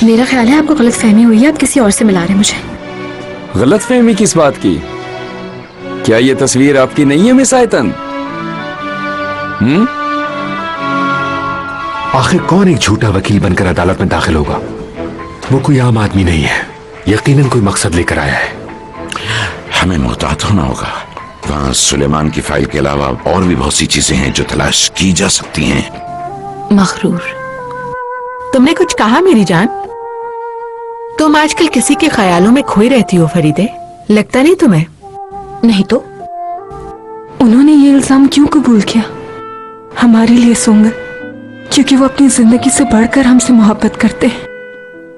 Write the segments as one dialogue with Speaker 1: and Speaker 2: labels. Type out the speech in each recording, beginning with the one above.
Speaker 1: मेरा ख्याल है आपको गलतफहमी हुई है, आप किसी और से मिला रहे हैं मुझे।
Speaker 2: गलतफहमी किस बात की? क्या ये तस्वीर आपकी नहीं है मिस आयतन?
Speaker 3: आखिर कौन एक झूठा वकील बनकर अदालत में दाखिल होगा? वो कोई आम आदमी नहीं है, यकीनन कोई मकसद लेकर आया है।
Speaker 4: हमें मोहतात होना होगा। वहाँ सुलेमान की फाइल के अलावा और भी बहुत सी चीजें हैं जो तलाश की जा सकती हैं।
Speaker 5: मखरूर, तुमने कुछ कहा मेरी जान? तुम आजकल किसी के ख्यालों में खोई रहती हो फरीदे, लगता नहीं तुम्हें?
Speaker 1: नहीं तो उन्होंने ये इल्जाम क्यों कबूल किया हमारे लिए सोंगर? क्योंकि वो अपनी जिंदगी से बढ़कर हमसे मोहब्बत करते हैं।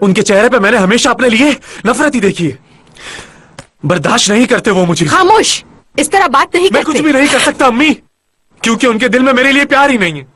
Speaker 6: उनके चेहरे पे मैंने हमेशा अपने लिए नफरत ही देखी है। बर्दाश्त नहीं करते वो मुझे।
Speaker 5: खामोश, इस तरह बात नहीं
Speaker 6: मैं
Speaker 5: करते।
Speaker 6: कुछ भी नहीं कर सकता अम्मी, क्योंकि उनके दिल में मेरे लिए प्यार ही नहीं है।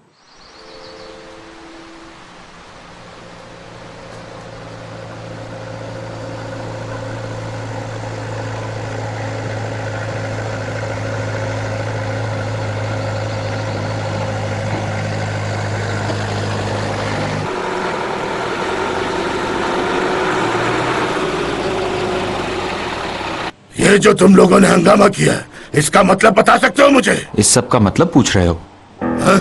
Speaker 7: ये जो तुम लोगों ने हंगामा किया है, इसका मतलब बता सकते हो मुझे?
Speaker 8: इस सब का मतलब पूछ रहे हो?
Speaker 7: हा?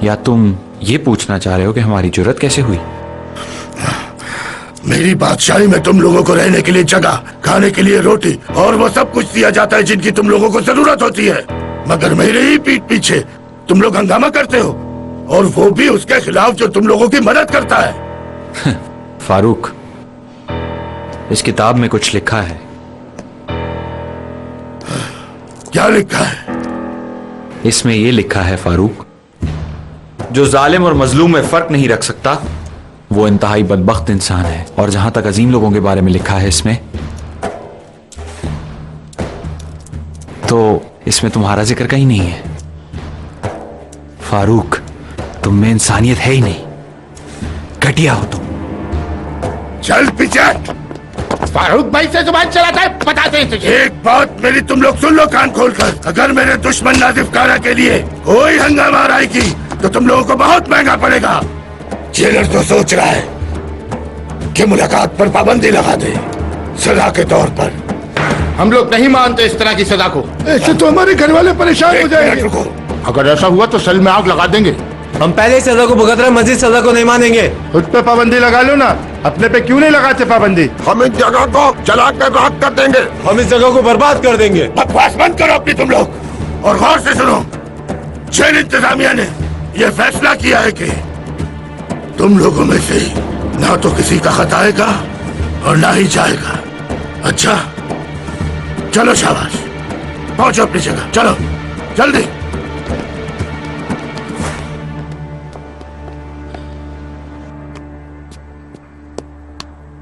Speaker 8: या तुम ये पूछना चाह रहे हो कि हमारी जुर्रत कैसे हुई?
Speaker 7: मेरी बादशाही में तुम लोगों को रहने के लिए जगह, खाने के लिए रोटी और वो सब कुछ दिया जाता है जिनकी तुम लोगों को जरूरत होती है, मगर मेरे ही पीठ पीछे तुम लोग हंगामा करते हो, और वो भी उसके खिलाफ जो तुम लोगों की मदद करता है।
Speaker 8: फारूक, इस किताब में कुछ लिखा है।
Speaker 7: क्या लिखा है?
Speaker 8: इसमें यह लिखा है फारूक, जो जालिम और मजलूम में फर्क नहीं रख सकता वो इंतहाई बदबख्त इंसान है। और जहां तक अजीम लोगों के बारे में लिखा है इसमें, तो इसमें तुम्हारा जिक्र कहीं नहीं है। फारूक, तुम में इंसानियत है ही नहीं, घटिया हो तुम।
Speaker 7: चल पीछे।
Speaker 9: फारूक भाई से जुबान चलाता है, बताते हैं तुझे।
Speaker 7: एक बात मेरी तुम लोग सुन लो कान खोलकर, अगर मेरे दुश्मन नाजिफ कारा के लिए कोई हंगामा आएगी तो तुम लोगों को बहुत महंगा पड़ेगा। जेलर तो सोच रहा है कि मुलाकात पर पाबंदी लगा दे, सजा के तौर पर।
Speaker 9: हम लोग नहीं मानते इस तरह की सजा को।
Speaker 7: ऐसे तो हमारे घर वाले परेशान हो जाएंगे। रुको,
Speaker 9: अगर ऐसा हुआ तो सेल में आग लगा देंगे।
Speaker 6: हम पहले ही सजा को भुगत रहे, मजीद सजा को नहीं मानेंगे।
Speaker 9: खुद पे पाबंदी लगा लो ना, अपने पे क्यों नहीं लगाते पाबंदी?
Speaker 7: हम इस जगह को जला कर राख कर देंगे।
Speaker 6: हम इस जगह को बर्बाद कर देंगे।
Speaker 7: बकवास बंद करो अपनी तुम लोग, और गौर से सुनो। जेल इंतजामिया ने यह फैसला किया है कि तुम लोगों में से ना तो किसी का खत आएगा और ना ही जाएगा। अच्छा, चलो शाबाश, पहुंचो अपनी जगह, चलो जल्दी।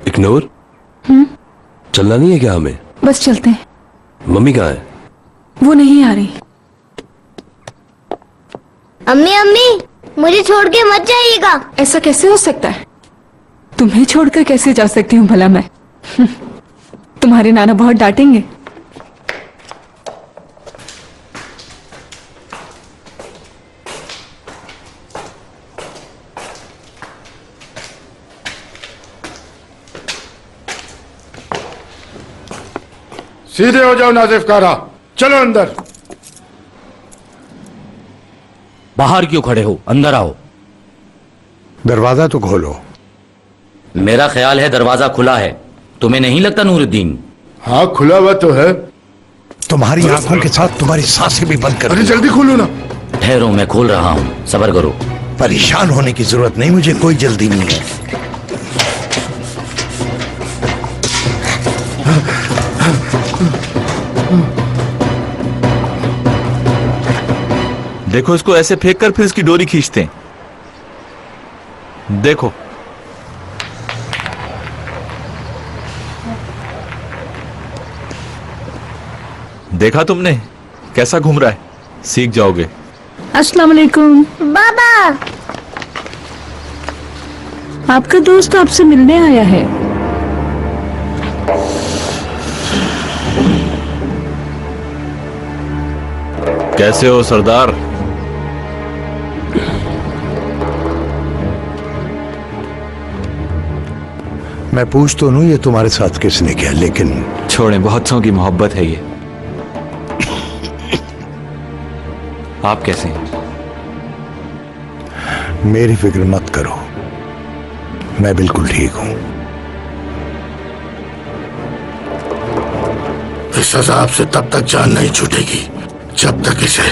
Speaker 3: इग्नोर चलना नहीं है क्या हमें?
Speaker 1: बस चलते हैं।
Speaker 3: मम्मी कहाँ है?
Speaker 1: वो नहीं आ रही।
Speaker 10: अम्मी अम्मी, मुझे छोड़ के मत जाइएगा।
Speaker 1: ऐसा कैसे हो सकता है? तुम्हें छोड़कर कैसे जा सकती हूँ भला मैं? तुम्हारे नाना बहुत डांटेंगे।
Speaker 9: सीधे हो जाओ नाजिफ कारा, चलो अंदर।
Speaker 11: बाहर क्यों खड़े हो, अंदर आओ।
Speaker 7: दरवाजा तो खोलो।
Speaker 11: मेरा ख्याल है दरवाजा खुला है, तुम्हें नहीं लगता नूरुद्दीन?
Speaker 9: हाँ, खुला हुआ तो है।
Speaker 7: तुम्हारी आंखों के साथ तुम्हारी सांसें भी बंद कर।
Speaker 9: अरे जल्दी खोलो ना।
Speaker 11: ठहरो, मैं खोल रहा हूँ, सब्र करो।
Speaker 7: परेशान होने की जरूरत नहीं, मुझे कोई जल्दी नहीं है।
Speaker 12: देखो, इसको ऐसे फेंक कर फिर इसकी डोरी खींचते हैं। देखो, देखा तुमने कैसा घूम रहा है? सीख जाओगे।
Speaker 1: अस्सलाम वालेकुम।
Speaker 10: बाबा,
Speaker 1: आपका दोस्त आपसे मिलने आया है।
Speaker 12: कैसे हो सरदार?
Speaker 7: मैं पूछ तो नहीं ये तुम्हारे साथ किसने किया, लेकिन
Speaker 8: छोड़ें, बहुत सौ की मोहब्बत है ये। आप कैसे हैं?
Speaker 7: मेरी फिक्र मत करो, मैं बिल्कुल ठीक हूं। इस अजाब से तब तक जान नहीं छूटेगी जब तक इसे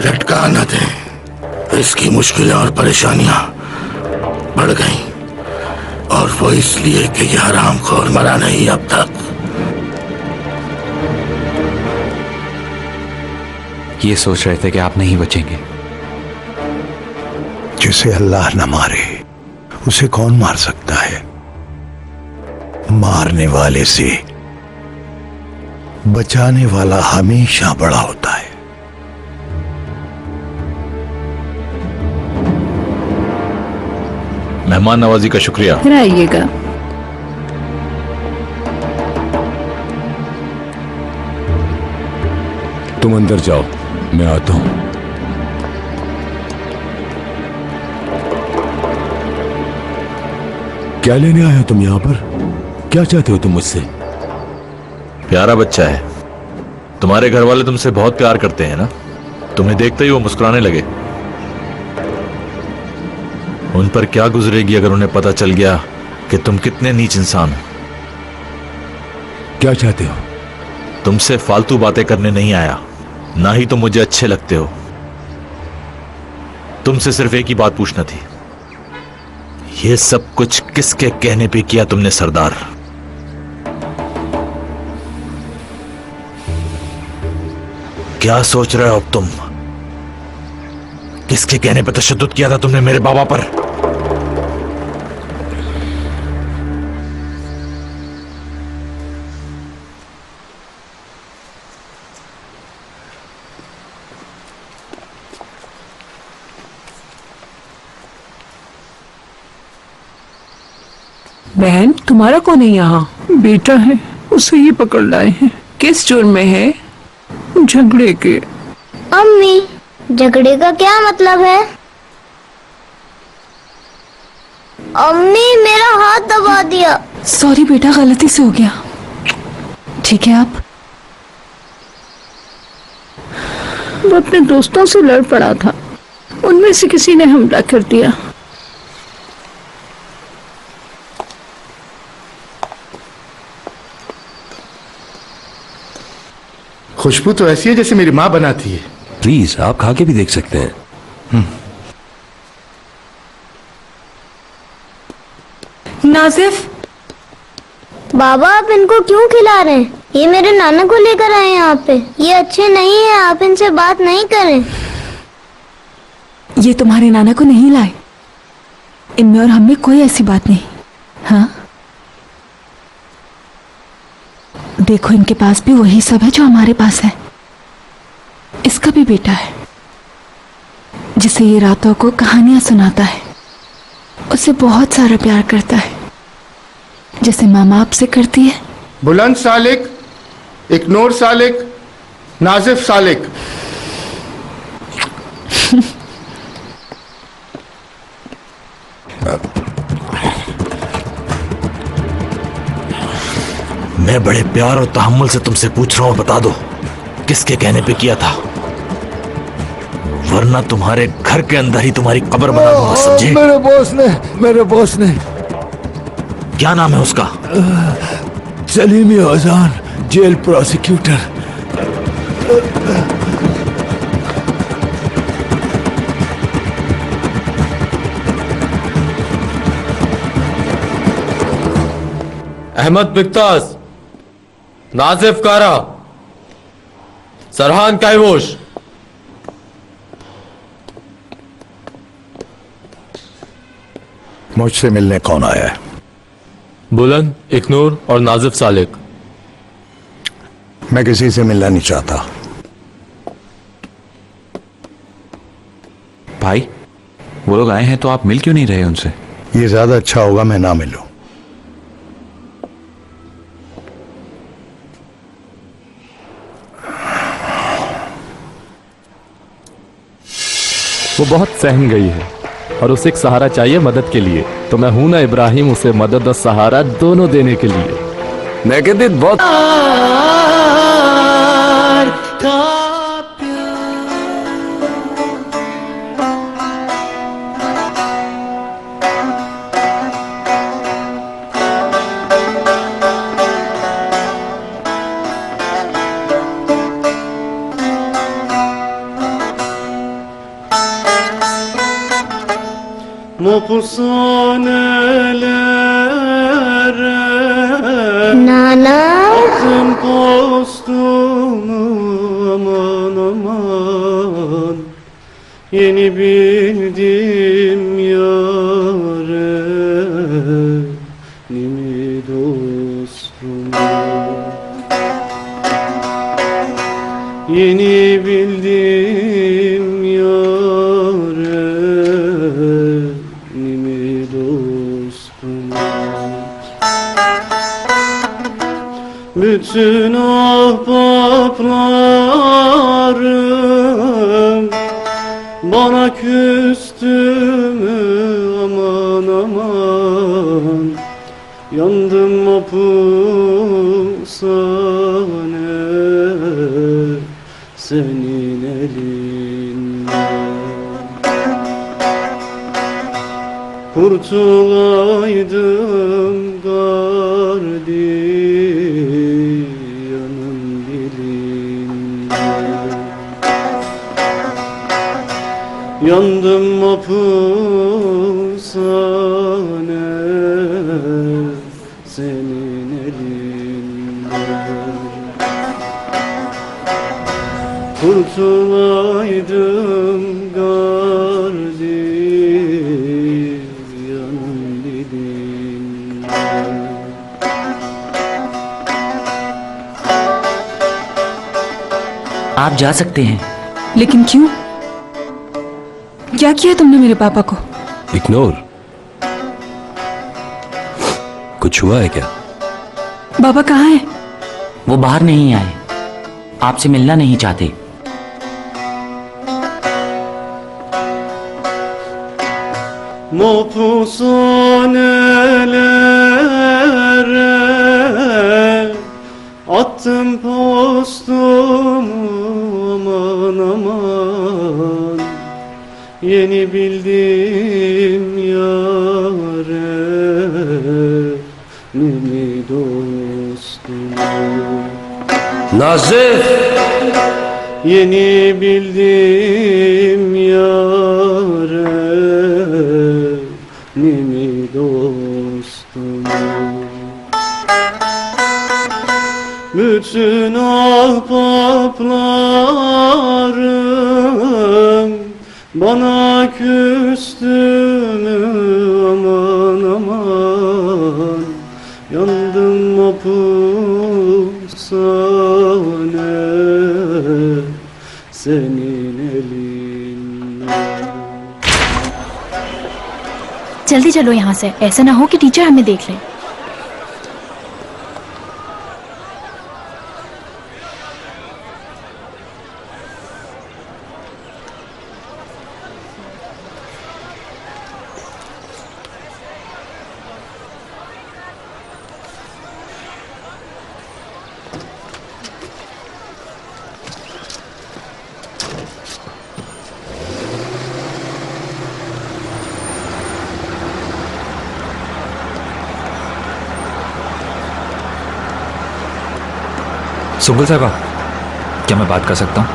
Speaker 7: लटका न दें। इसकी मुश्किलें और परेशानियां बढ़ गईं, और वो इसलिए कि यह हरामखोर मरा नहीं अब तक।
Speaker 8: ये सोच रहे थे कि आप नहीं बचेंगे।
Speaker 7: जिसे अल्लाह न मारे उसे कौन मार सकता है? मारने वाले से बचाने वाला हमेशा बड़ा होता है।
Speaker 12: मेहमान नवाजी का शुक्रिया।
Speaker 5: फिर आइएगा।
Speaker 3: तुम अंदर जाओ, मैं आता हूं। क्या लेने आए हो तुम यहां पर? क्या चाहते हो तुम मुझसे?
Speaker 12: प्यारा बच्चा है, तुम्हारे घर वाले तुमसे बहुत प्यार करते हैं ना। तुम्हें देखते ही वो मुस्कुराने लगे। उन पर क्या गुजरेगी अगर उन्हें पता चल गया कि तुम कितने नीच इंसान हो।
Speaker 3: क्या चाहते हो?
Speaker 12: तुमसे फालतू बातें करने नहीं आया, ना ही तुम मुझे अच्छे लगते हो। तुमसे सिर्फ एक ही बात पूछना थी, ये सब कुछ किसके कहने पे किया तुमने सरदार? क्या सोच रहे हो अब तुम? किसके कहने पे तशद्दुद किया था तुमने मेरे बाबा पर?
Speaker 5: बहन, तुम्हारा कौन है यहाँ? बेटा है, उसे ये पकड़ लाए हैं। किस जुर्म में है? झगड़े के।
Speaker 10: अम्मी, झगड़े का क्या मतलब है? अम्मी, मेरा हाथ दबा दिया।
Speaker 1: सॉरी बेटा, गलती से हो गया। ठीक है आप?
Speaker 5: वो अपने दोस्तों से लड़ पड़ा था, उनमें से किसी ने हमला कर दिया।
Speaker 9: खुशबू तो ऐसी है जैसे मेरी माँ बनाती है।
Speaker 3: प्लीज आप खा के भी देख सकते हैं।
Speaker 1: नाजिफ,
Speaker 10: बाबा, आप इनको क्यों खिला रहे हैं? ये मेरे नाना को लेकर आए हैं यहाँ पे। ये अच्छे नहीं है, आप इनसे बात नहीं करें।
Speaker 1: ये तुम्हारे नाना को नहीं लाए। इनमें और हम में कोई ऐसी बात नहीं। हाँ, देखो इनके पास भी वही सब है जो हमारे पास है। इसका भी बेटा है जिसे ये रातों को कहानियां सुनाता है। उसे बहुत सारा प्यार करता है, जैसे मामा आपसे करती है।
Speaker 9: बुलंद सालिक, इकनूर सालिक, नाजिफ सालिक।
Speaker 12: मैं बड़े प्यार और तहम्मुल से तुमसे पूछ रहा हूं, बता दो किसके कहने पे किया था, वरना तुम्हारे घर के अंदर ही तुम्हारी कब्र बना दूंगा, समझे?
Speaker 3: मेरे बॉस ने।
Speaker 12: क्या नाम है उसका?
Speaker 3: सलीमी अजान, जेल प्रोसिक्यूटर।
Speaker 13: अहमद बिक्तास, नाजिफ कारा, सरहान कायवोश।
Speaker 7: मुझसे मिलने कौन आया है?
Speaker 13: बुलंद, इकनूर और नाजिफ सालिक।
Speaker 7: मैं किसी से मिलना नहीं चाहता।
Speaker 8: भाई, वो लोग आए हैं तो आप मिल क्यों नहीं रहे उनसे?
Speaker 7: ये ज्यादा अच्छा होगा मैं ना मिलूं।
Speaker 13: वो बहुत सहम गई है और उसे एक सहारा चाहिए मदद के लिए, तो तो मैं हूं ना इब्राहिम, उसे मदद और सहारा दोनों देने के लिए।
Speaker 2: नेगेटिव बहुत
Speaker 10: नाना
Speaker 14: Yeni bildim yâre nimi dostum. Yeni bildim yâre nimi dostum. Bütün ahbaplarım bana küstü mü aman aman, yandım mapusane senin elinden. Kurtulaydım gardiyanın dilinden. Yandım mapusane senin elinden. Kurtulaydım gardiyanın dilinden.
Speaker 11: आप जा सकते हैं।
Speaker 1: लेकिन क्यों? क्या किया तुमने मेरे पापा को?
Speaker 3: इग्नोर। कुछ हुआ है क्या?
Speaker 1: बाबा कहाँ है?
Speaker 11: वो बाहर नहीं आए, आपसे मिलना नहीं चाहते।
Speaker 14: Mapushanelere attım postumu aman aman, yeni bildim yâre nimi dostum.
Speaker 3: नाजिफ!
Speaker 14: Yeni bildim yâre nimi dostum. Bütün ahbaplarım bana küstü mü aman aman, yandım mapusane senin elinden.
Speaker 10: जल्दी चलो यहाँ से, ऐसा ना हो कि टीचर हमें देख ले।
Speaker 8: सुबुल साहबा, क्या मैं बात कर सकता हूँ?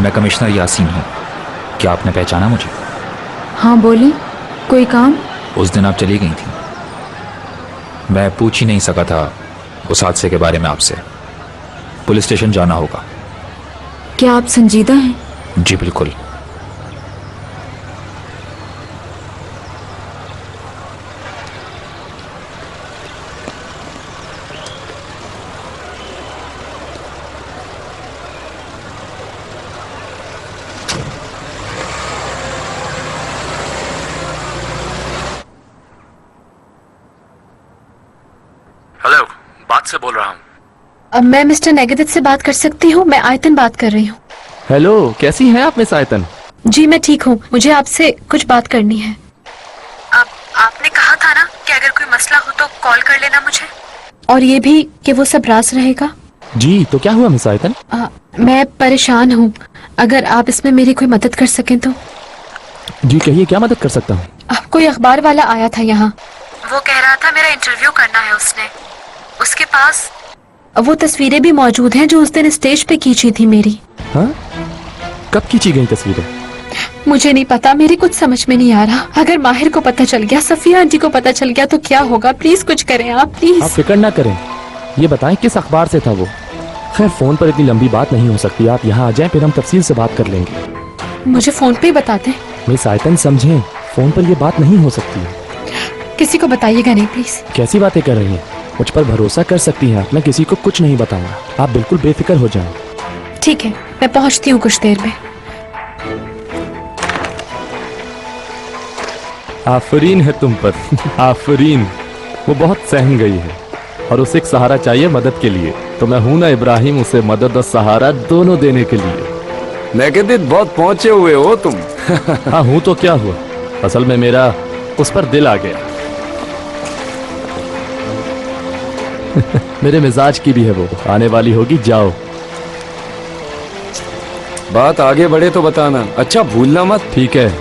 Speaker 8: मैं कमिश्नर यासीन हूँ। क्या आपने पहचाना मुझे?
Speaker 1: हाँ बोली, कोई काम?
Speaker 8: उस दिन आप चली गई थी, मैं पूछ ही नहीं सका था उस हादसे के बारे में आपसे। पुलिस स्टेशन जाना होगा।
Speaker 1: क्या आप संजीदा हैं?
Speaker 8: जी बिल्कुल।
Speaker 12: हेलो, बात से बोल रहा हूँ।
Speaker 10: अब मैं मिस्टर नेगेटिव से बात कर सकती हूँ? मैं आयतन बात कर रही हूँ।
Speaker 13: हेलो, कैसी हैं आप मिस आयतन?
Speaker 10: जी मैं ठीक हूँ, मुझे आपसे कुछ बात करनी है।
Speaker 1: कोई मसला हो तो कॉल कर लेना मुझे।
Speaker 15: और ये भी कि वो सब राज रहेगा।
Speaker 13: जी तो क्या हुआ मिस आयतन?
Speaker 15: मैं परेशान हूँ, अगर आप इसमें मेरी कोई मदद कर सकें तो।
Speaker 13: जी कहिए, क्या मदद कर सकता हूँ?
Speaker 15: कोई अखबार वाला आया था यहाँ।
Speaker 1: वो कह रहा था मेरा इंटरव्यू करना है उसने। उसके पास
Speaker 15: वो तस्वीरें भी मौजूद हैं जो उस दिन स्टेज पे खींची थी मेरी।
Speaker 13: हाँ? कब खींची गई तस्वीरें?
Speaker 15: मुझे नहीं पता, मेरी कुछ समझ में नहीं आ रहा। अगर माहिर को पता चल गया, सफिया आंटी को पता चल गया तो क्या होगा? प्लीज कुछ करें आप, प्लीज।
Speaker 13: आप फिक्र ना करें, ये बताएं किस अखबार से था वो? खैर फोन पर इतनी लंबी बात नहीं हो सकती, आप यहाँ आ जाएं फिर हम तफसील से बात कर लेंगे।
Speaker 15: मुझे फोन पे ही बता दें।
Speaker 13: मिस आयतन समझें, फोन पर ये बात नहीं हो सकती है।
Speaker 15: किसी को बताइएगा नहीं प्लीज।
Speaker 13: कैसी बातें कर रही हैं? मुझ पर भरोसा कर सकती हैं आप, मैं किसी को कुछ नहीं बताऊंगा, आप बिल्कुल बेफिक्र हो जाएं।
Speaker 15: ठीक है, मैं पहुंचती हूँ कुछ देर में।
Speaker 13: आफरीन है तुम पर आफरीन। वो बहुत सहम गई है और उसे एक सहारा चाहिए मदद के लिए, तो मैं हूं ना इब्राहिम, उसे मदद और सहारा दोनों देने के लिए।
Speaker 2: नेगेटिव बहुत पहुंचे हुए हो तुम।
Speaker 13: हाँ हूं तो क्या हुआ, असल में मेरा उस पर दिल आ गया। मेरे मिजाज की भी है वो, आने वाली होगी, जाओ।
Speaker 2: बात आगे बढ़े तो बताना, अच्छा भूलना मत।
Speaker 13: ठीक है।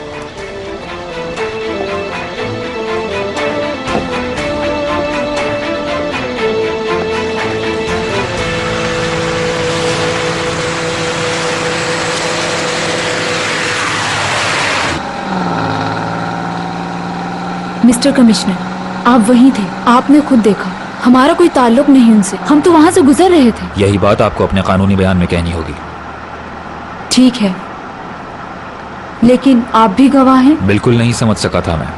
Speaker 1: मिस्टर कमिश्नर, आप वहीं थे, आपने खुद देखा, हमारा कोई ताल्लुक नहीं उनसे, हम तो वहां से गुजर रहे थे।
Speaker 8: यही बात आपको अपने कानूनी बयान में कहनी होगी।
Speaker 1: ठीक है, लेकिन आप भी गवाह हैं।
Speaker 8: बिल्कुल नहीं समझ सका था मैं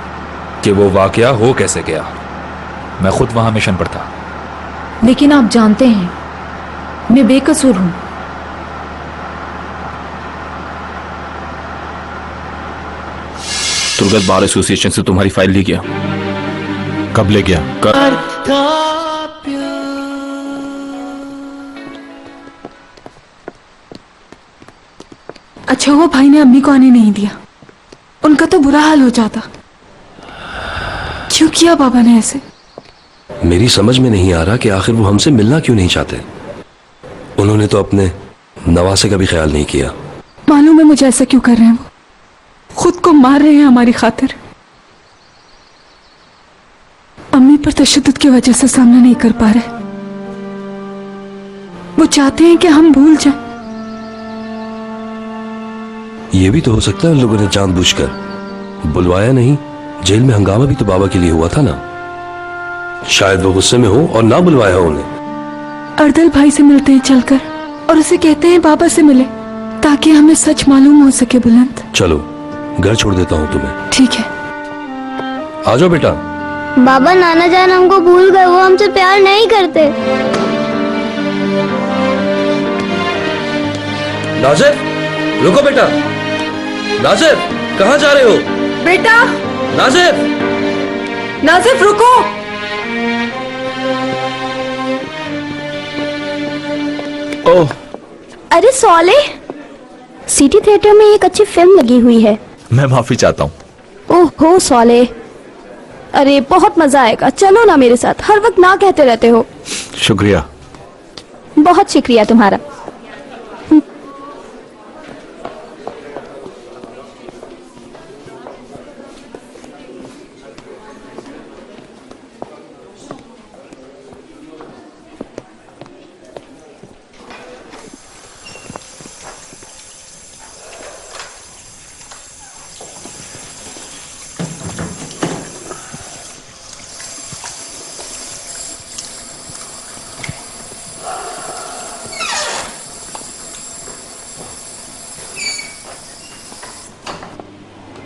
Speaker 8: कि वो वाकया हो कैसे गया। मैं खुद वहां मिशन पर था।
Speaker 1: लेकिन आप जानते हैं मैं बेकसूर हूं।
Speaker 8: तुर्गत बार एसोसिएशन से तुम्हारी फाइल ले गया।
Speaker 12: कब ले गया?
Speaker 1: अच्छा हुआ भाई ने अम्मी को आने नहीं दिया, उनका तो बुरा हाल हो जाता। क्यों किया बाबा ने ऐसे?
Speaker 16: मेरी समझ में नहीं आ रहा कि आखिर वो हमसे मिलना क्यों नहीं चाहते। उन्होंने तो अपने नवासे का भी ख्याल नहीं किया।
Speaker 1: मालूम है मुझे ऐसा क्यों कर रहे हैं, वो खुद को मार रहे हैं हमारी खातिर। अम्मी पर तशद्दुद की वजह से सामना नहीं कर पा रहे। वो चाहते हैं कि हम भूल जाएं।
Speaker 16: ये भी तो हो सकता है उन लोगों ने जानबूझकर बुलवाया नहीं। जेल में हंगामा भी तो बाबा के लिए हुआ था ना। शायद वो गुस्से में हो और ना बुलवाया हो उन्हें।
Speaker 1: अर्दल भाई से मिलते हैं चलकर और उसे कहते हैं बाबा से मिले, ताकि हमें सच मालूम हो सके। बुलंद,
Speaker 16: चलो घर छोड़ देता हूँ तुम्हें।
Speaker 1: ठीक है,
Speaker 16: आ जाओ बेटा।
Speaker 10: बाबा नाना जान हमको भूल गए, वो हमसे प्यार नहीं करते।
Speaker 16: नाजिफ, रुको बेटा। नाजिफ, कहाँ जा रहे हो?
Speaker 1: बेटा
Speaker 16: नाजिफ,
Speaker 1: नाजिफ रुको।
Speaker 12: ओह,
Speaker 10: अरे सौले, सिटी थिएटर में एक अच्छी फिल्म लगी हुई है।
Speaker 12: मैं माफी चाहता हूँ।
Speaker 10: ओह हो सौले, अरे बहुत मजा आएगा, चलो ना मेरे साथ। हर वक्त ना कहते रहते हो।
Speaker 12: शुक्रिया।
Speaker 10: बहुत शुक्रिया तुम्हारा।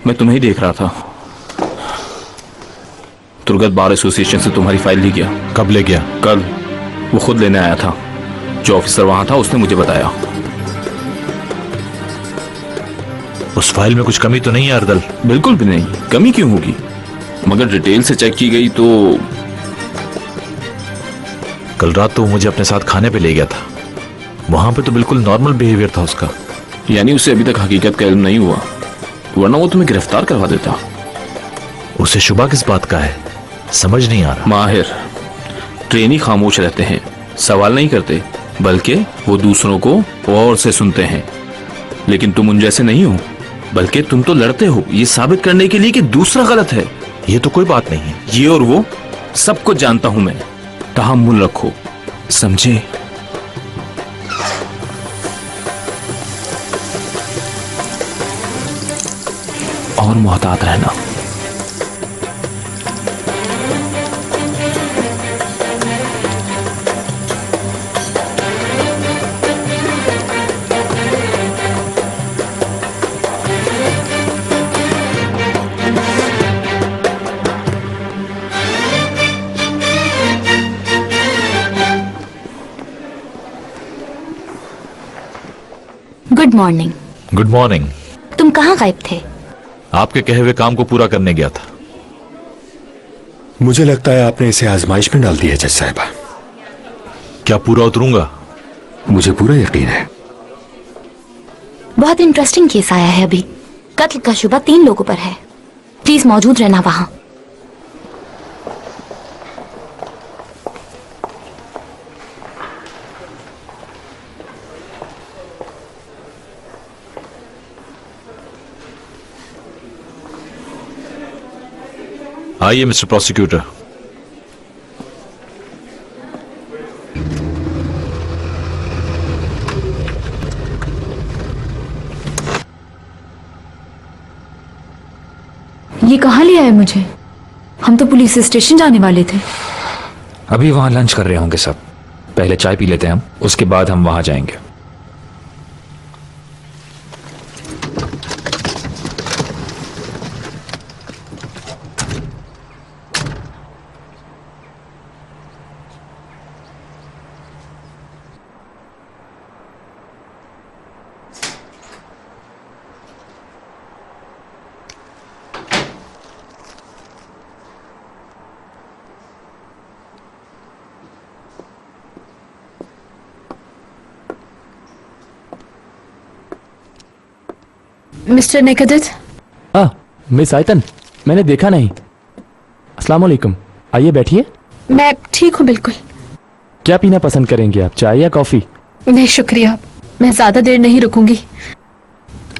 Speaker 8: मैं तुम्हें ही देख रहा था। तुर्गत बार एसोसिएशन से तुम्हारी फाइल ली गया।
Speaker 12: कब ले गया?
Speaker 8: कल। वो खुद लेने आया था। जो ऑफिसर वहां था उसने मुझे बताया।
Speaker 12: उस फाइल में कुछ कमी तो नहीं है अर्दल?
Speaker 8: बिल्कुल भी नहीं, कमी क्यों होगी? मगर डिटेल से चेक की गई तो
Speaker 12: कल रात तो वो मुझे अपने साथ खाने पे ले गया था। वहां पे तो बिल्कुल नॉर्मल बिहेवियर था उसका।
Speaker 8: यानी उसे अभी तक हकीकत का इल्म नहीं हुआ, वरना वो तुम्हें गिरफ्तार करवा देता।
Speaker 12: उसे शुबा किस बात का है? समझ नहीं आ रहा।
Speaker 17: माहिर, ट्रेनी खामोश रहते हैं, सवाल नहीं करते, बल्कि वो दूसरों को गौर से सुनते हैं। लेकिन तुम उन जैसे नहीं हो, बल्कि तुम तो लड़ते हो ये साबित करने के लिए कि दूसरा गलत है।
Speaker 12: ये तो कोई बात नहीं है।
Speaker 17: ये और वो सब कुछ जानता हूं मैं। तहम्मुल रखो, समझे? और मुहतात रहना।
Speaker 18: Good morning.
Speaker 12: Good morning.
Speaker 18: तुम कहाँ गायब थे?
Speaker 12: आपके कहे हुए काम को पूरा करने गया था।
Speaker 3: मुझे लगता है आपने इसे आजमाइश में डाल दिया जज साहिबा।
Speaker 12: क्या पूरा उतरूंगा?
Speaker 3: मुझे पूरा यकीन है।
Speaker 18: बहुत इंटरेस्टिंग केस आया है अभी। कत्ल का शुबा 3 लोगों पर है। प्लीज मौजूद रहना वहां।
Speaker 12: आइए मिस्टर प्रोसिक्यूटर।
Speaker 1: ये कहाँ ले आए मुझे? हम तो पुलिस स्टेशन जाने वाले थे।
Speaker 8: अभी वहां लंच कर रहे होंगे सब। पहले चाय पी लेते हैं हम, उसके बाद हम वहां जाएंगे।
Speaker 15: मिस्टर नेकदित।
Speaker 13: मिस आयतन, मैंने देखा नहीं। अस्सलाम वालेकुम। आइए बैठिए।
Speaker 15: मैं ठीक हूँ बिल्कुल।
Speaker 13: क्या पीना पसंद करेंगे आप, चाय या कॉफी?
Speaker 15: नहीं शुक्रिया, मैं ज्यादा देर नहीं रुकूंगी।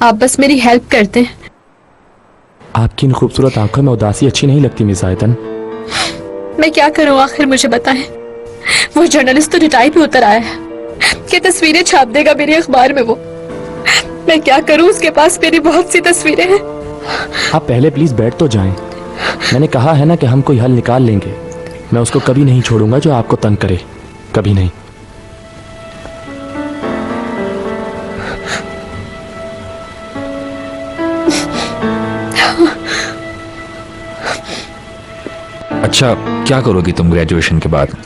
Speaker 15: आप बस मेरी हेल्प करते हैं।
Speaker 13: आपकी इन खूबसूरत आंखों में उदासी अच्छी नहीं लगती मिस आयतन।
Speaker 15: मैं क्या करूं आखिर, मुझे बताएं। वो जर्नलिस्ट तो रिटाई पे उतर आया है कि तस्वीरें छाप देगा मेरे अखबार में। वो मैं क्या करूं, उसके पास मेरी बहुत सी तस्वीरें हैं।
Speaker 13: आप पहले प्लीज बैठ तो जाएं। मैंने कहा है ना कि हम कोई हल निकाल लेंगे। मैं उसको कभी नहीं छोड़ूंगा जो आपको तंग करे, कभी नहीं।
Speaker 8: अच्छा, क्या करोगी तुम ग्रेजुएशन के बाद?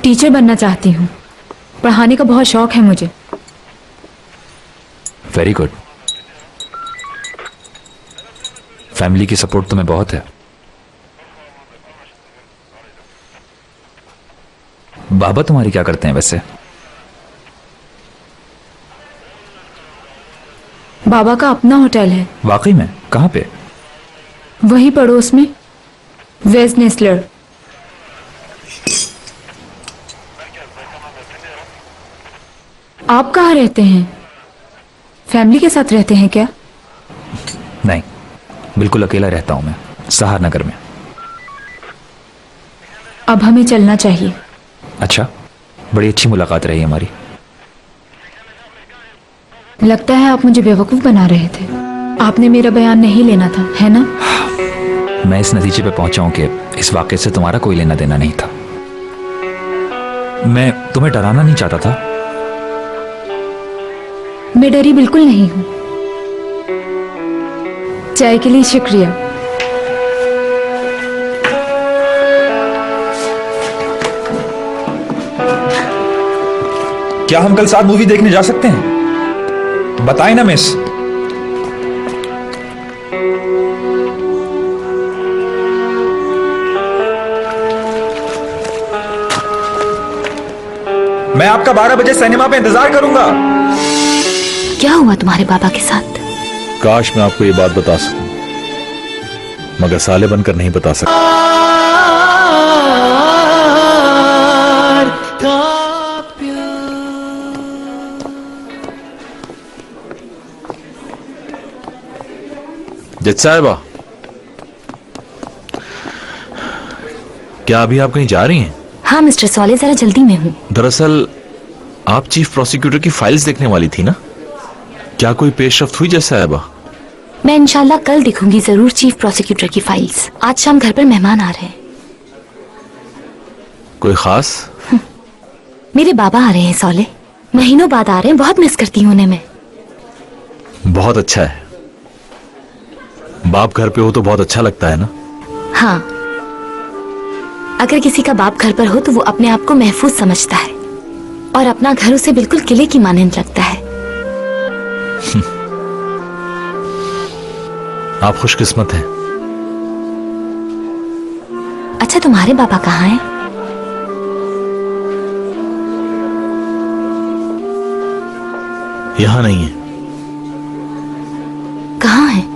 Speaker 1: टीचर बनना चाहती हूँ। पढ़ाने का बहुत शौक है मुझे।
Speaker 8: Very good. फैमिली की सपोर्ट तुम्हें बहुत है। बाबा तुम्हारी क्या करते हैं वैसे?
Speaker 1: बाबा का अपना होटल है।
Speaker 8: वाकई में? कहाँ पे?
Speaker 1: वही पड़ोस में, वेस्ट नेस्लर। आप कहाँ रहते हैं? फैमिली के साथ रहते हैं क्या?
Speaker 8: नहीं, बिल्कुल अकेला रहता हूं मैं, सहारनगर में।
Speaker 1: अब हमें चलना चाहिए।
Speaker 8: अच्छा, बड़ी अच्छी मुलाकात रही हमारी।
Speaker 1: लगता है आप मुझे बेवकूफ बना रहे थे। आपने मेरा बयान नहीं लेना था, है ना?
Speaker 8: मैं इस नतीजे पे पहुंचा हूं कि इस वाकये से तुम्हारा कोई लेना देना नहीं था। मैं तुम्हें डराना नहीं चाहता था।
Speaker 1: मैं डरी बिल्कुल नहीं हूं। चाय के लिए शुक्रिया।
Speaker 8: क्या हम कल साथ मूवी देखने जा सकते हैं? बताएं ना मिस। मैं आपका 12 बजे सिनेमा पे इंतजार करूंगा।
Speaker 18: क्या हुआ तुम्हारे बाबा के साथ?
Speaker 12: काश मैं आपको ये बात बता सकूं। मगर साले बनकर नहीं बता सकता। जज साहिबा, क्या अभी आप कहीं जा रही हैं?
Speaker 18: हाँ मिस्टर सॉले, जरा जल्दी में हूँ।
Speaker 12: दरअसल आप चीफ प्रोसिक्यूटर की फाइल्स देखने वाली थी ना? क्या कोई पेशरफ्त हुई जज साहिबा?
Speaker 18: मैं इंशाल्लाह कल दिखूंगी जरूर चीफ प्रोसिक्यूटर की फाइल्स। आज शाम घर पर मेहमान आ रहे हैं।
Speaker 12: कोई खास?
Speaker 18: मेरे बाबा आ रहे हैं सॉले, महीनों बाद आ रहे हैं। बहुत मिस करती हूँ उन्हें मैं।
Speaker 12: बहुत अच्छा है, बाप घर पे हो तो बहुत अच्छा लगता है ना?
Speaker 18: हाँ, अगर किसी का बाप घर पर हो तो वो अपने आप को महफूज समझता है और अपना घर उसे बिल्कुल किले की मानंद लगता है।
Speaker 12: आप खुशकिस्मत हैं।
Speaker 18: अच्छा, तुम्हारे बाबा कहाँ हैं?
Speaker 12: यहां नहीं है।
Speaker 18: कहाँ हैं?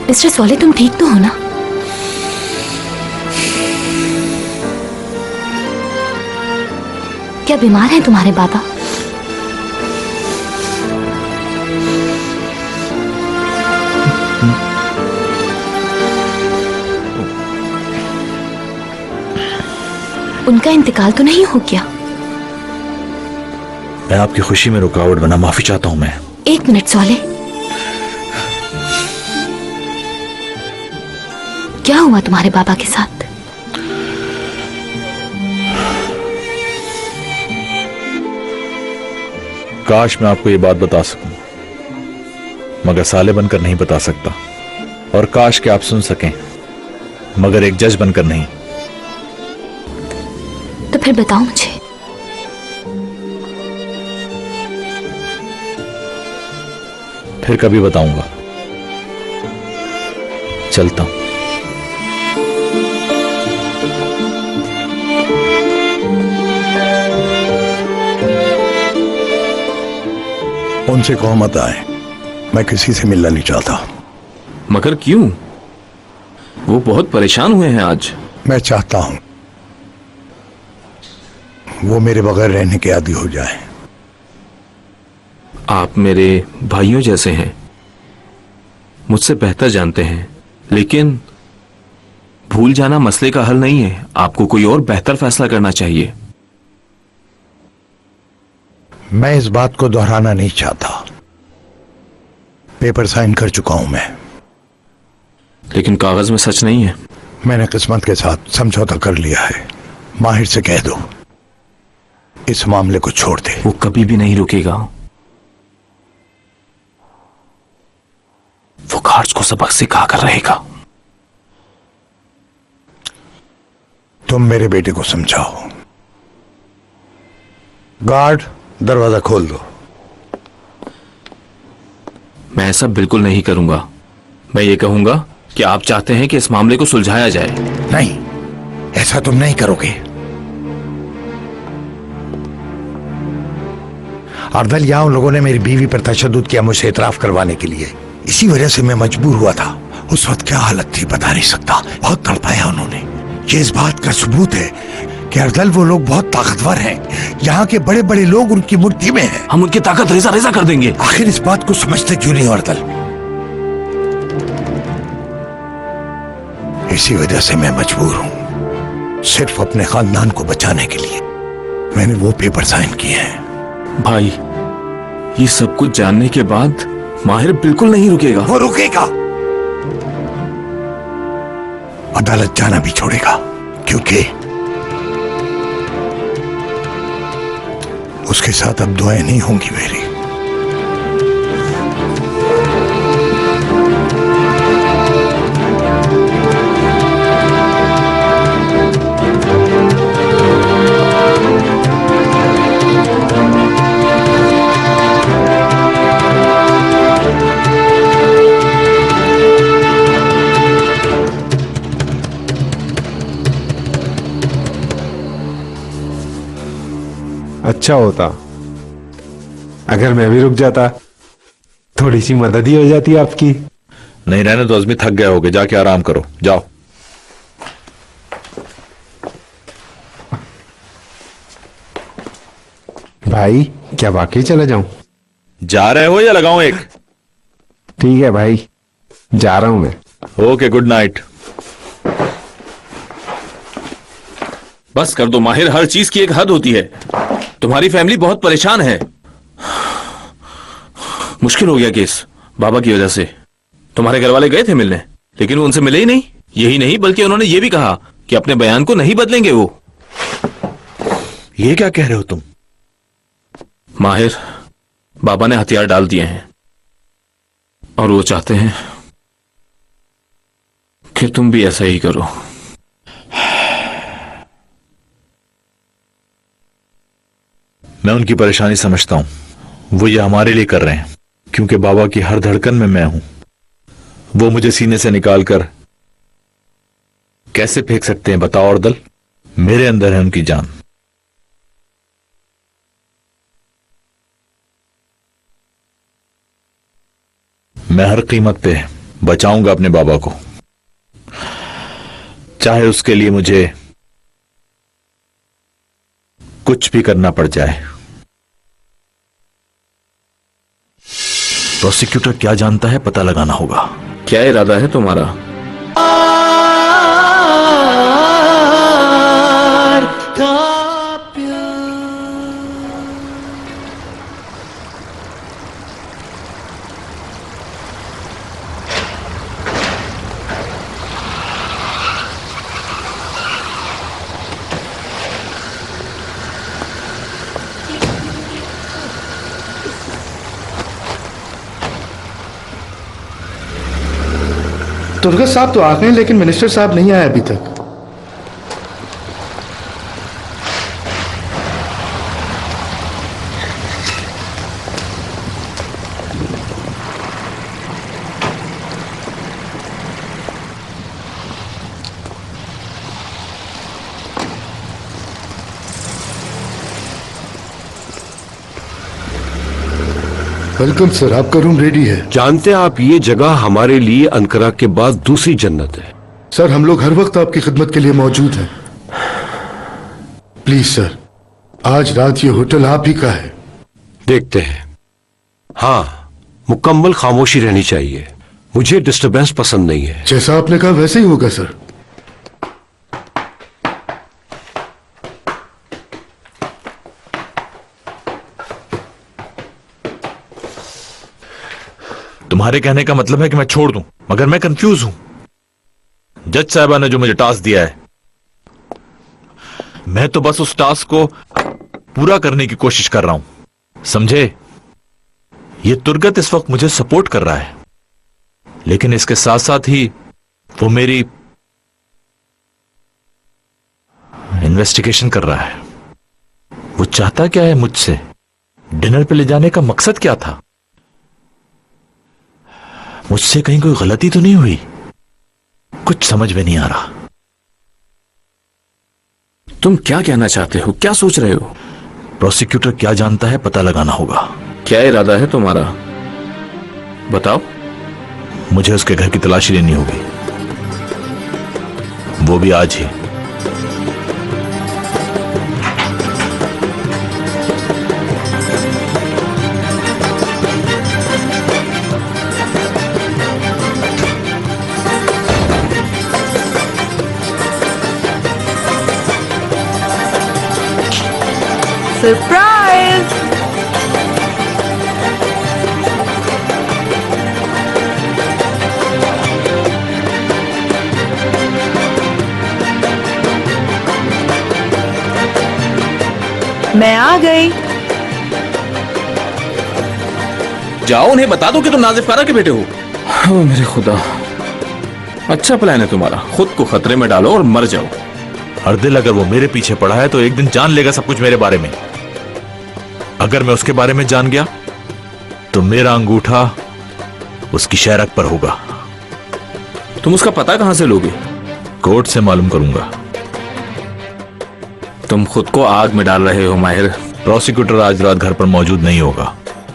Speaker 18: मिस्टर सोले, तुम ठीक तो हो ना? क्या बीमार हैं तुम्हारे बाबा? उनका इंतकाल तो नहीं हो गया?
Speaker 12: मैं आपकी खुशी में रुकावट बना, माफी चाहता हूं मैं।
Speaker 18: एक मिनट सोले, क्या हुआ तुम्हारे बाबा के साथ?
Speaker 12: काश मैं आपको ये बात बता सकूं, मगर साले बनकर नहीं बता सकता। और काश कि आप सुन सकें, मगर एक जज बनकर नहीं।
Speaker 18: तो फिर बताओ मुझे।
Speaker 12: फिर कभी बताऊंगा। चलता हूं।
Speaker 7: उनसे कहो मत आए, मैं किसी से मिलना नहीं चाहता।
Speaker 17: मगर क्यों? वो बहुत परेशान हुए हैं आज।
Speaker 7: मैं चाहता हूं वो मेरे बगैर रहने के आदी हो जाए।
Speaker 17: आप मेरे भाइयों जैसे हैं, मुझसे बेहतर जानते हैं, लेकिन भूल जाना मसले का हल नहीं है। आपको कोई और बेहतर फैसला करना चाहिए।
Speaker 7: मैं इस बात को दोहराना नहीं चाहता। पेपर साइन कर चुका हूं मैं।
Speaker 17: लेकिन कागज में सच नहीं है।
Speaker 7: मैंने किस्मत के साथ समझौता कर लिया है। माहिर से कह दो इस मामले को छोड़ दे।
Speaker 17: वो कभी भी नहीं रुकेगा। वो गार्ड्स को सबक सिखा कर रहेगा।
Speaker 7: तुम मेरे बेटे को समझाओ। गार्ड, दरवाजा खोल दो।
Speaker 17: मैं ऐसा बिल्कुल नहीं करूंगा। मैं ये कहूंगा कि आप चाहते हैं कि इस मामले को सुलझाया जाए।
Speaker 7: नहीं, ऐसा तुम नहीं करोगे। अर्दल, यहां उन लोगों ने मेरी बीवी पर तशद्दुद किया मुझसे इतराफ करवाने के लिए। इसी वजह से मैं मजबूर हुआ था। उस वक्त क्या हालत थी बता नहीं सकता। बहुत तड़पाया उन्होंने। ये इस बात का सबूत है कि अर्दल वो लोग बहुत ताकतवर हैं। यहाँ के बड़े बड़े लोग उनकी मुट्ठी में हैं।
Speaker 17: हम उनकी ताकत रेजा रेजा कर देंगे।
Speaker 7: आखिर इस बात को समझते क्यों नहीं अर्दल? इसी वजह से मैं मजबूर हूं। सिर्फ अपने खानदान को बचाने के लिए मैंने वो पेपर साइन किए हैं।
Speaker 17: भाई, ये सब कुछ जानने के बाद माहिर बिल्कुल नहीं रुकेगा।
Speaker 7: वो रुकेगा। अदालत जाना भी छोड़ेगा, क्योंकि उसके साथ अब दुआएं नहीं होंगी मेरी।
Speaker 19: अच्छा होता अगर मैं भी रुक जाता, थोड़ी सी मदद ही हो जाती आपकी।
Speaker 12: नहीं रहने तो अजमी, थक गए होगे, जाके आराम करो, जाओ।
Speaker 19: भाई क्या वाकई चला जाऊं?
Speaker 12: जा रहे हो या लगाऊं एक?
Speaker 19: ठीक है भाई, जा रहा हूं मैं।
Speaker 12: Okay, good night.
Speaker 17: बस कर दो माहिर, हर चीज की एक हद होती है। तुम्हारी फैमिली बहुत परेशान है। मुश्किल हो गया केस बाबा की वजह से। तुम्हारे घर वाले गए थे मिलने, लेकिन वो उनसे मिले ही नहीं। यही नहीं बल्कि उन्होंने ये भी कहा कि अपने बयान को नहीं बदलेंगे वो।
Speaker 12: ये क्या कह रहे हो तुम?
Speaker 17: माहिर, बाबा ने हथियार डाल दिए हैं और वो चाहते हैं कि तुम भी ऐसा ही करो।
Speaker 12: मैं उनकी परेशानी समझता हूं। वो ये हमारे लिए कर रहे हैं क्योंकि बाबा की हर धड़कन में मैं हूं। वो मुझे सीने से निकालकर कैसे फेंक सकते हैं बताओ? और दल, मेरे अंदर है उनकी जान। मैं हर कीमत पे बचाऊंगा अपने बाबा को, चाहे उसके लिए मुझे कुछ भी करना पड़ जाए। प्रोसिक्यूटर क्या जानता है पता लगाना होगा।
Speaker 17: क्या इरादा है तुम्हारा?
Speaker 9: तुर्गत साहब तो आ गए लेकिन मिनिस्टर साहब नहीं आए अभी तक। वेलकम सर, आपका रूम रेडी है।
Speaker 16: जानते हैं आप, ये जगह हमारे लिए अनकरा के बाद दूसरी जन्नत है।
Speaker 9: सर हम लोग हर वक्त आपकी खिदमत के लिए मौजूद हैं। प्लीज सर, आज रात ये होटल आप ही का है।
Speaker 16: देखते हैं। हाँ, मुकम्मल खामोशी रहनी चाहिए। मुझे डिस्टरबेंस पसंद नहीं है।
Speaker 9: जैसा आपने कहा वैसे ही होगा सर।
Speaker 12: तुम्हारे कहने का मतलब है कि मैं छोड़ दूं, मगर मैं कंफ्यूज हूं। जज साहबा ने जो मुझे टास्क दिया है, मैं तो बस उस टास्क को पूरा करने की कोशिश कर रहा हूं, समझे? ये तुर्गत इस वक्त मुझे सपोर्ट कर रहा है, लेकिन इसके साथ साथ ही वो मेरी इन्वेस्टिगेशन कर रहा है। वो चाहता क्या है मुझसे? डिनर पे ले जाने का मकसद क्या था? मुझसे कहीं कोई गलती तो नहीं हुई? कुछ समझ में नहीं आ रहा।
Speaker 17: तुम क्या कहना चाहते हो? क्या सोच रहे हो?
Speaker 12: प्रोसिक्यूटर क्या जानता है पता लगाना होगा।
Speaker 17: क्या इरादा है तुम्हारा? बताओ।
Speaker 12: मुझे उसके घर की तलाशी लेनी होगी, वो भी आज ही।
Speaker 5: सरप्राइज! मैं आ गई।
Speaker 17: जाओ, उन्हें बता दो कि तुम नाजिफ कारा के बेटे हो। ओ मेरे खुदा, अच्छा प्लान है तुम्हारा। खुद को खतरे में डालो और मर जाओ।
Speaker 12: हर दिल अगर वो मेरे पीछे पड़ा है तो एक दिन जान लेगा सब कुछ मेरे बारे में। अगर मैं उसके बारे में जान गया तो मेरा अंगूठा उसकी शहरक पर होगा।
Speaker 17: तुम उसका पता कहां से लोगे?
Speaker 12: कोर्ट से मालूम करूंगा।
Speaker 17: तुम खुद को आग में डाल रहे हो माहिर।
Speaker 12: प्रोसिक्यूटर आज रात घर पर मौजूद नहीं होगा।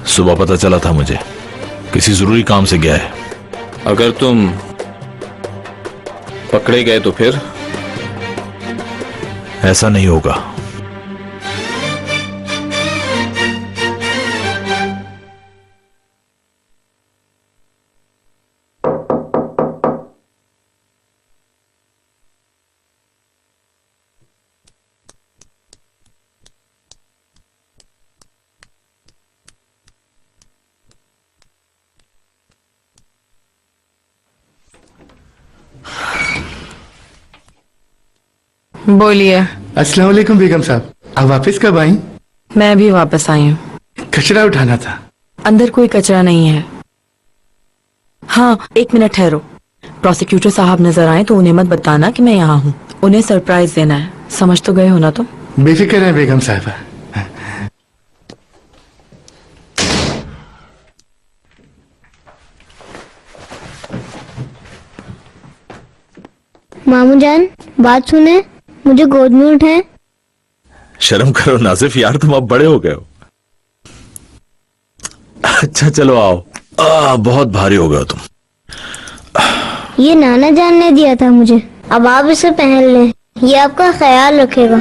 Speaker 12: सुबह पता चला था मुझे, किसी जरूरी काम से गया है।
Speaker 17: अगर तुम पकड़े गए तो फिर?
Speaker 12: ऐसा नहीं होगा।
Speaker 5: बोलिए।
Speaker 9: अस्सलाम वालेकुम बेगम साहब, आप वापस कब आई?
Speaker 5: मैं भी वापस आई हूँ।
Speaker 9: कचरा उठाना था।
Speaker 5: अंदर कोई कचरा नहीं है। हाँ, 1 मिनट ठहरो। प्रोसिक्यूटर साहब नजर आए तो उन्हें मत बताना कि मैं यहाँ हूँ। उन्हें सरप्राइज देना है। समझ तो गए हो ना तुम?
Speaker 9: बेफिक्र है बेगम साहबा।
Speaker 10: मामू जान, बात सुने, मुझे गोद में उठाएं।
Speaker 12: शर्म करो नाजिफ यार, तुम अब बड़े हो गए हो। अच्छा चलो आओ। बहुत भारी हो गए तुम।
Speaker 10: ये नाना जान ने दिया था मुझे, अब आप इसे पहन लें, ये आपका ख्याल रखेगा।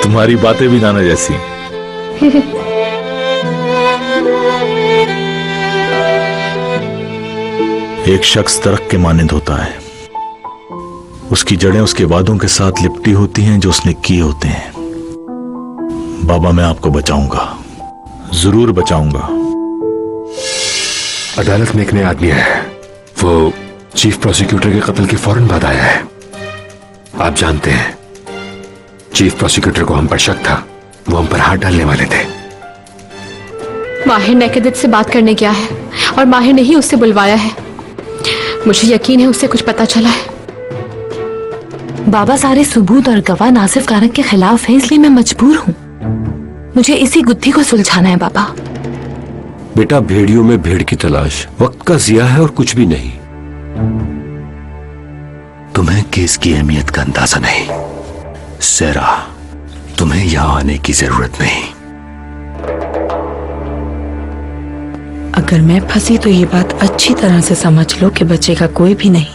Speaker 12: तुम्हारी बातें भी नाना जैसी। एक शख्स दरख्त के मानिंद होता है, उसकी जड़ें उसके वादों के साथ लिपटी होती हैं जो उसने किए होते हैं। बाबा मैं आपको बचाऊंगा, जरूर बचाऊंगा।
Speaker 3: अदालत में एक नया आदमी है, वो चीफ प्रोसिक्यूटर के कत्ल के फौरन बाद आया है। आप जानते हैं चीफ प्रोसिक्यूटर को हम पर शक था, वो हम पर हाथ डालने वाले थे।
Speaker 15: माहिर नेकेदित से बात करने गया है और माहिर ने ही उससे बुलवाया है। मुझे यकीन है उससे कुछ पता चला है।
Speaker 18: बाबा, सारे सबूत और गवाह नासिफ कारक के खिलाफ है, इसलिए मैं मजबूर हूँ। मुझे इसी गुत्थी को सुलझाना है बाबा।
Speaker 16: बेटा, भेड़ियों में भेड़ की तलाश वक्त का जिया है और कुछ भी नहीं। तुम्हें केस की अहमियत का अंदाजा नहीं। सेरा, तुम्हें यहां आने की जरूरत नहीं।
Speaker 5: अगर मैं फंसी तो ये बात अच्छी तरह से समझ लो कि बचेगा कोई भी नहीं।